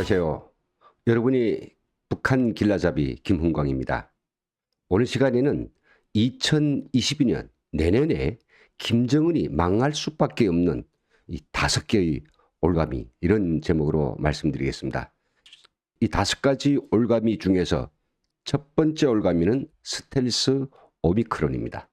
안녕하세요. 여러분이 북한 길라잡이 김훈광입니다. 오늘 시간에는 2022년 내년에 김정은이 망할 수밖에 없는 이 5개의 올가미, 이런 제목으로 말씀드리겠습니다. 이 5가지 올가미 중에서 첫 번째 올가미는 스텔스 오미크론입니다.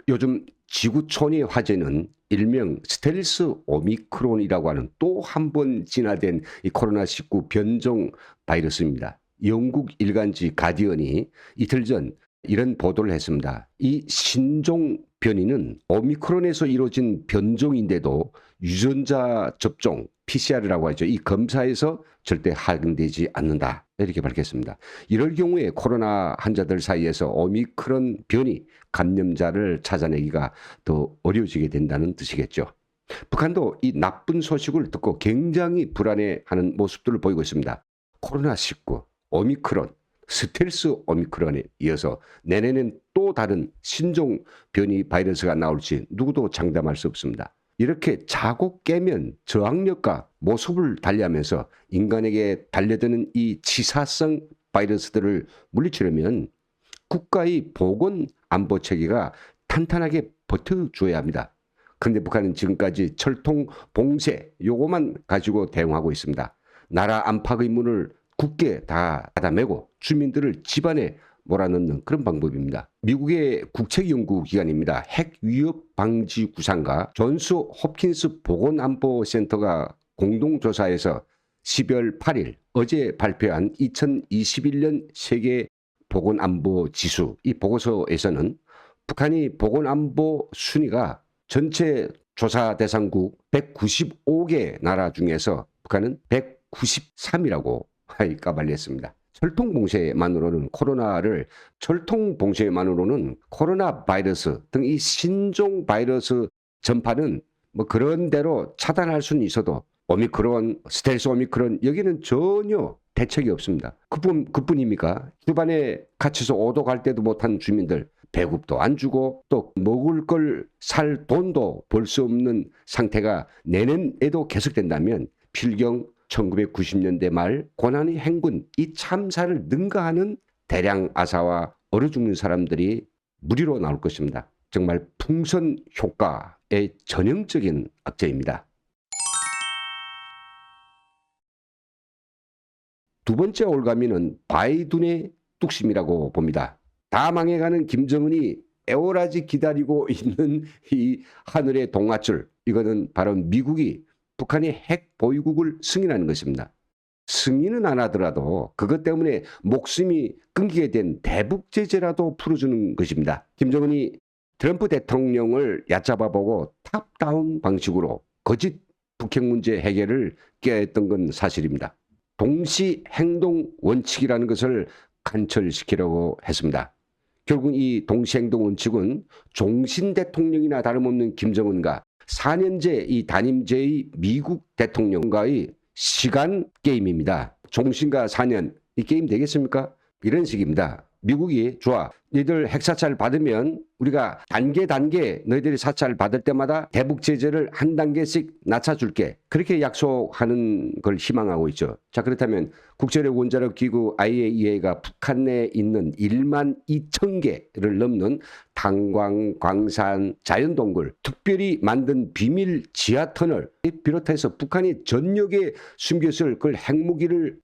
요즘 지구촌의 화제는 일명 스텔스 오미크론이라고 하는 또 한 번 진화된 이 코로나19 변종 바이러스입니다. 영국 일간지 가디언이 이틀 전 이런 보도를 했습니다. 이 신종 변이는 오미크론에서 이루어진 변종인데도 유전자 접종, PCR이라고 하죠. 이 검사에서 절대 확인되지 않는다, 이렇게 밝혔습니다. 이럴 경우에 코로나 환자들 사이에서 오미크론 변이 감염자를 찾아내기가 더 어려워지게 된다는 뜻이겠죠. 북한도 이 나쁜 소식을 듣고 굉장히 불안해하는 모습들을 보이고 있습니다. 코로나19, 오미크론, 스텔스 오미크론에 이어서 내년엔 또 다른 신종 변이 바이러스가 나올지 누구도 장담할 수 없습니다. 이렇게 자고 깨면 저항력과 모습을 달리하면서 인간에게 달려드는 이 치사성 바이러스들을 물리치려면 국가의 보건안보 체계가 탄탄하게 버텨줘야 합니다. 그런데 북한은 지금까지 철통 봉쇄 요거만 가지고 대응하고 있습니다. 나라 안팎의 문을 굳게 다 닫아매고 주민들을 집안에 몰아넣는 그런 방법입니다. 미국의 국책연구기관입니다. 핵위협방지구상과 존스 홉킨스 보건안보센터가 공동조사에서 12월 8일 어제 발표한 2021년 세계 보건안보 지수, 이 보고서에서는 북한이 보건안보 순위가 전체 조사 대상국 195개 나라 중에서 북한은 193이라고 까발렸습니다. 철통봉쇄만으로는 코로나 바이러스 등 이 신종 바이러스 전파는 뭐 그런 대로 차단할 수는 있어도 오미크론, 스텔스 오미크론 여기는 전혀 대책이 없습니다. 그뿐입니까? 주반에 갇혀서 오도 갈 때도 못한 주민들, 배급도 안 주고 또 먹을 걸 살 돈도 벌 수 없는 상태가 내년에도 계속된다면 필경 1990년대 말 고난의 행군, 이 참사를 능가하는 대량 아사와 얼어 죽는 사람들이 무리로 나올 것입니다. 정말 풍선 효과의 전형적인 악재입니다. 두 번째 올가미는 바이든의 뚝심이라고 봅니다. 다 망해가는 김정은이 애월하지 기다리고 있는 이 하늘의 동아줄, 이거는 바로 미국이 북한의 핵 보유국을 승인하는 것입니다. 승인은 안 하더라도 그것 때문에 목숨이 끊기게 된 대북 제재라도 풀어주는 것입니다. 김정은이 트럼프 대통령을 얕잡아보고 탑다운 방식으로 거짓 북핵 문제 해결을 꾀했던 건 사실입니다. 동시 행동 원칙이라는 것을 관철시키려고 했습니다. 결국 이 동시 행동 원칙은 종신 대통령이나 다름없는 김정은과 4년제 이 단임제의 미국 대통령과의 시간 게임입니다. 종신과 4년, 이 게임 되겠습니까? 이런 식입니다. 미국이 좋아, 너희들 핵사찰 받으면 우리가 단계 너희들이 사찰 받을 때마다 대북 제재를 한 단계씩 낮춰줄게, 그렇게 약속하는 걸 희망하고 있죠. 자, 그렇다면 국제력 원자력 기구 IAEA가 북한 내에 있는 1만 2천 개를 넘는 탄광, 광산, 자연동굴, 특별히 만든 비밀 지하터널 비롯해서 북한이 전역에 숨겼을 그 핵무기를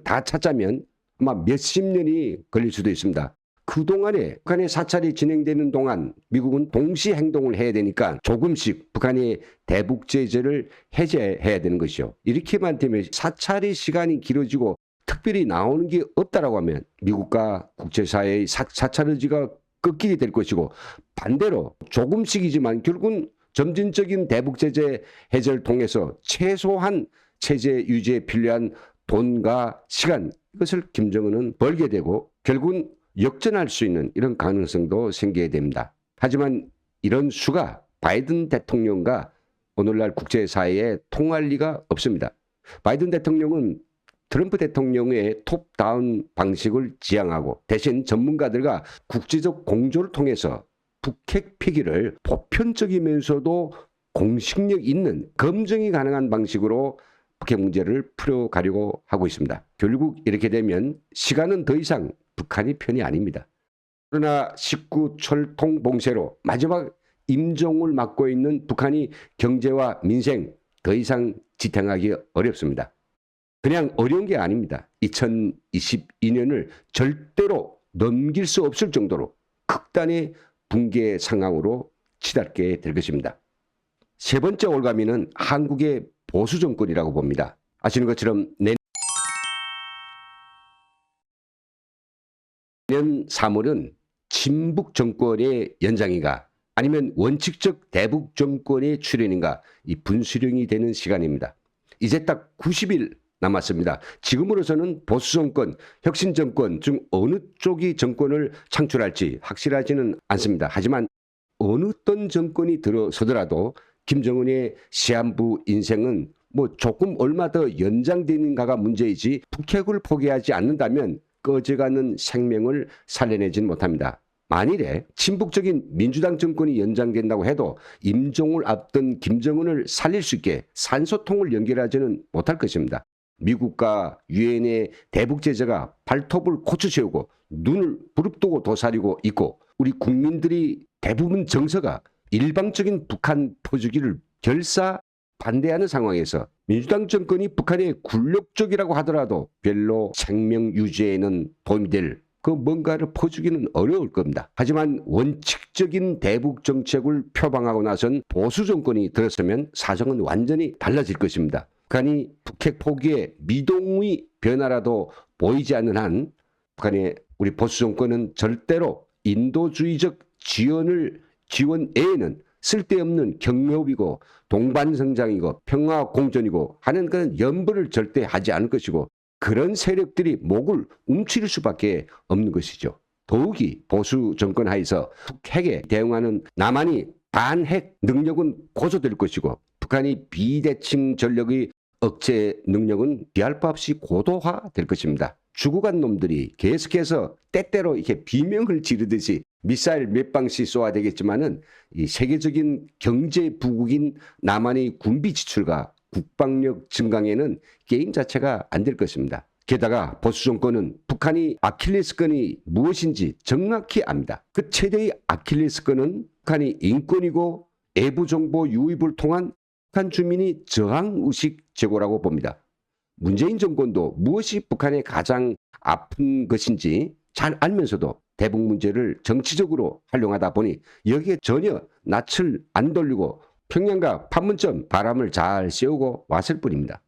다 찾자면 아마 몇십 년이 걸릴 수도 있습니다. 그동안에 북한의 사찰이 진행되는 동안 미국은 동시 행동을 해야 되니까 조금씩 북한의 대북 제재를 해제해야 되는 것이죠. 이렇게만 되면 사찰의 시간이 길어지고 특별히 나오는 게 없다라고 하면 미국과 국제사회의 사찰 의지가 꺾이게 될 것이고, 반대로 조금씩이지만 결국은 점진적인 대북 제재 해제를 통해서 최소한 체제 유지에 필요한 돈과 시간, 이것을 김정은은 벌게 되고 결국은 역전할 수 있는 이런 가능성도 생겨야 됩니다. 하지만 이런 수가 바이든 대통령과 오늘날 국제사회에 통할 리가 없습니다. 바이든 대통령은 트럼프 대통령의 톱다운 방식을 지향하고 대신 전문가들과 국제적 공조를 통해서 북핵 폐기를 보편적이면서도 공식력 있는 검증이 가능한 방식으로 북핵 문제를 풀어가려고 하고 있습니다. 결국 이렇게 되면 시간은 더 이상 북한이 편이 아닙니다. 그러나 19 철통 봉쇄로 마지막 임종을 맞고 있는 북한이 경제와 민생 더 이상 지탱하기 어렵습니다. 그냥 어려운 게 아닙니다. 2022년을 절대로 넘길 수 없을 정도로 극단의 붕괴 상황으로 치닫게 될 것입니다. 세 번째 올가미는 한국의 보수 정권이라고 봅니다. 아시는 것처럼 내년 3월은 친북 정권의 연장인가 아니면 원칙적 대북 정권의 출현인가 이 분수령이 되는 시간입니다. 이제 딱 90일 남았습니다. 지금으로서는 보수 정권, 혁신 정권 중 어느 쪽이 정권을 창출할지 확실하지는 않습니다. 하지만 어느 어떤 정권이 들어서더라도 김정은의 시한부 인생은 뭐 조금 얼마 더 연장되는가가 문제이지 북핵을 포기하지 않는다면 꺼져가는 생명을 살려내지는 못합니다. 만일에 친북적인 민주당 정권이 연장된다고 해도 임종을 앞둔 김정은을 살릴 수 있게 산소통을 연결하지는 못할 것입니다. 미국과 유엔의 대북 제재가 발톱을 고쳐 세우고 눈을 부릅뜨고 도사리고 있고 우리 국민들이 대부분 정서가 일방적인 북한 퍼주기를 결사 반대하는 상황에서 민주당 정권이 북한의 굴욕적이라고 하더라도 별로 생명 유지에는 도움이 될 그 뭔가를 퍼주기는 어려울 겁니다. 하지만 원칙적인 대북 정책을 표방하고 나선 보수 정권이 들었으면 사정은 완전히 달라질 것입니다. 북한이 북핵 포기에 미동의 변화라도 보이지 않는 한 북한의 우리 보수 정권은 절대로 인도주의적 지원 외에는 쓸데없는 경협이고 동반성장이고 평화공존이고 하는 그런 연보를 절대 하지 않을 것이고 그런 세력들이 목을 움츠릴 수밖에 없는 것이죠. 더욱이 보수 정권 하에서 북핵에 대응하는 남한이 반핵 능력은 고조될 것이고 북한이 비대칭 전력의 억제 능력은 비할 바 없이 고도화될 것입니다. 죽어간 놈들이 계속해서 때때로 이렇게 비명을 지르듯이 미사일 몇 방씩 쏘아야 되겠지만은 이 세계적인 경제 부국인 남한의 군비 지출과 국방력 증강에는 게임 자체가 안 될 것입니다. 게다가 보수 정권은 북한이 아킬레스건이 무엇인지 정확히 압니다. 그 최대의 아킬레스건은 북한이 인권이고 외부 정보 유입을 통한 북한 주민이 저항의식 제고라고 봅니다. 문재인 정권도 무엇이 북한의 가장 아픈 것인지 잘 알면서도 대북 문제를 정치적으로 활용하다 보니 여기에 전혀 낯을 안 돌리고 평양과 판문점 바람을 잘 쐬우고 왔을 뿐입니다.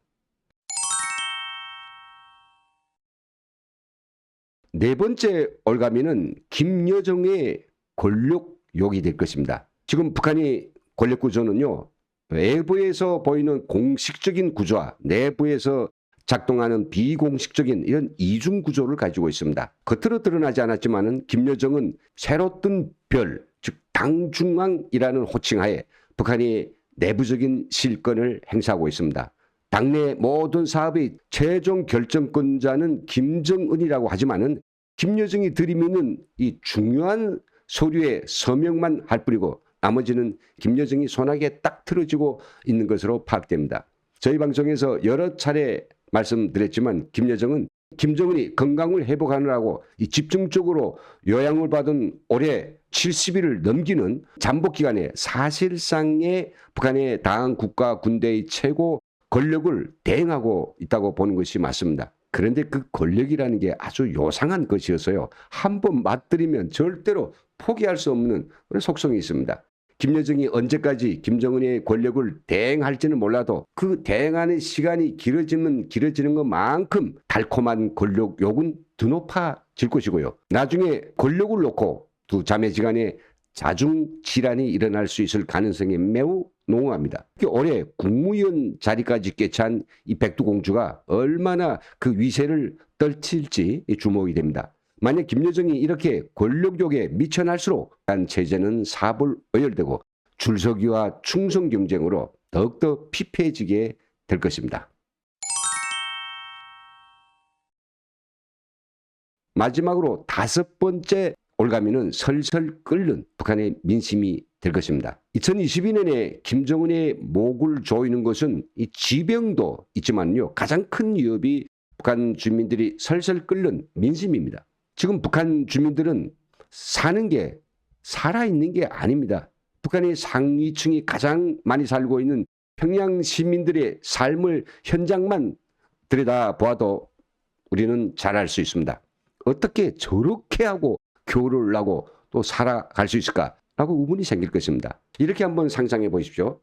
네 번째 올가미는 김여정의 권력욕이 될 것입니다. 지금 북한이 권력 구조는요. 외부에서 보이는 공식적인 구조와 내부에서 작동하는 비공식적인 이런 이중 구조를 가지고 있습니다. 겉으로 드러나지 않았지만은 김여정은 새로 뜬 별, 즉 당중앙이라는 호칭하에 북한이 내부적인 실권을 행사하고 있습니다. 당내 모든 사업의 최종 결정권자는 김정은이라고 하지만은 김여정이 들이미는 이 중요한 서류의 서명만 할 뿐이고 나머지는 김여정이 손아귀에 딱 틀어지고 있는 것으로 파악됩니다. 저희 방송에서 여러 차례 말씀드렸지만 김여정은 김정은이 건강을 회복하느라고 이 집중적으로 요양을 받은 올해 70일을 넘기는 잠복 기간에 사실상의 북한의 당 국가 군대의 최고 권력을 대행하고 있다고 보는 것이 맞습니다. 그런데 그 권력이라는 게 아주 요상한 것이어서요. 한번 맛들이면 절대로 포기할 수 없는 그런 속성이 있습니다. 김여정이 언제까지 김정은의 권력을 대행할지는 몰라도 그 대행하는 시간이 길어지면 길어지는 것만큼 달콤한 권력욕은 드높아질 것이고요. 나중에 권력을 놓고 두 자매지간에 자중질환이 일어날 수 있을 가능성이 매우 농후합니다. 올해 국무위원 자리까지 꿰찬 이 백두공주가 얼마나 그 위세를 떨칠지 주목이 됩니다. 만약 김여정이 이렇게 권력욕에 미쳐날수록 한 체제는 사불어열되고 줄서기와 충성 경쟁으로 더욱더 피폐해지게 될 것입니다. 마지막으로 다섯 번째 올가미는 설설 끓는 북한의 민심이 될 것입니다. 2022년에 김정은의 목을 조이는 것은 이 지병도 있지만요. 가장 큰 위협이 북한 주민들이 설설 끓는 민심입니다. 지금 북한 주민들은 사는 게 살아있는 게 아닙니다. 북한의 상위층이 가장 많이 살고 있는 평양 시민들의 삶을 현장만 들여다보아도 우리는 잘 알 수 있습니다. 어떻게 저렇게 하고 교류를 하고 또 살아갈 수 있을까라고 의문이 생길 것입니다. 이렇게 한번 상상해 보십시오.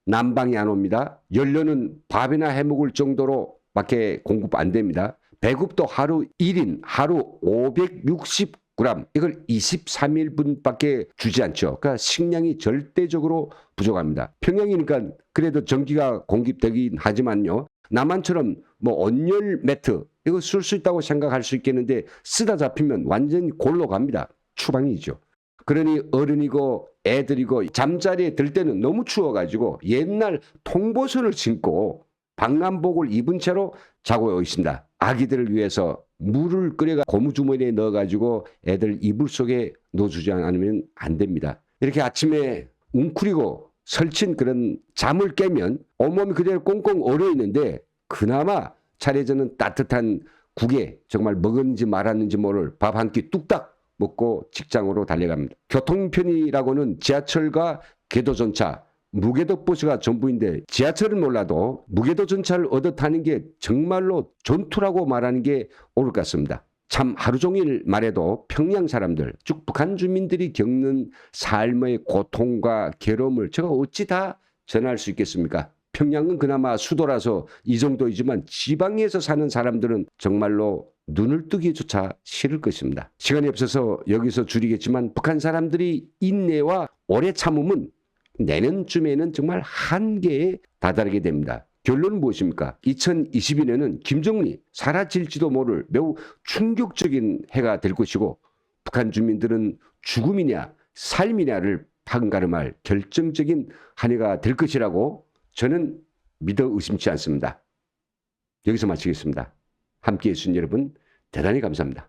난방이 안 옵니다. 연료는 밥이나 해 먹을 정도로 밖에 공급 안 됩니다. 배급도 하루 1인 하루 560g 이걸 23일분밖에 주지 않죠. 그러니까 식량이 절대적으로 부족합니다. 평양이니까 그래도 전기가 공급되긴 하지만요. 남한처럼 뭐 온열 매트 이거 쓸 수 있다고 생각할 수 있겠는데 쓰다 잡히면 완전히 골로 갑니다. 추방이죠. 그러니 어른이고 애들이고 잠자리에 들 때는 너무 추워가지고 옛날 통보선을 신고 방한복을 입은 채로 자고 있습니다. 아기들을 위해서 물을 끓여가 고무주머니에 넣어가지고 애들 이불 속에 넣어주지 않으면 안 됩니다. 이렇게 아침에 웅크리고 설친 그런 잠을 깨면 온몸이 그대로 꽁꽁 얼어 있는데 그나마 차려지는 따뜻한 국에 정말 먹었는지 말았는지 모를 밥 한 끼 뚝딱 먹고 직장으로 달려갑니다. 교통편이라고는 지하철과 궤도전차, 무궤도버스가 전부인데 지하철은 몰라도 무궤도전차를 얻어 타는 게 정말로 전투라고 말하는 게 옳을 것 같습니다. 참 하루 종일 말해도 평양 사람들, 즉 북한 주민들이 겪는 삶의 고통과 괴로움을 제가 어찌 다 전할 수 있겠습니까? 평양은 그나마 수도라서 이 정도이지만 지방에서 사는 사람들은 정말로 눈을 뜨기조차 싫을 것입니다. 시간이 없어서 여기서 줄이겠지만 북한 사람들이 인내와 오래 참음은 내년쯤에는 정말 한계에 다다르게 됩니다. 결론은 무엇입니까? 2022년은 김정은이 사라질지도 모를 매우 충격적인 해가 될 것이고 북한 주민들은 죽음이냐 삶이냐를 판가름할 결정적인 한 해가 될 것이라고 저는 믿어 의심치 않습니다. 여기서 마치겠습니다. 함께해 주신 여러분 대단히 감사합니다.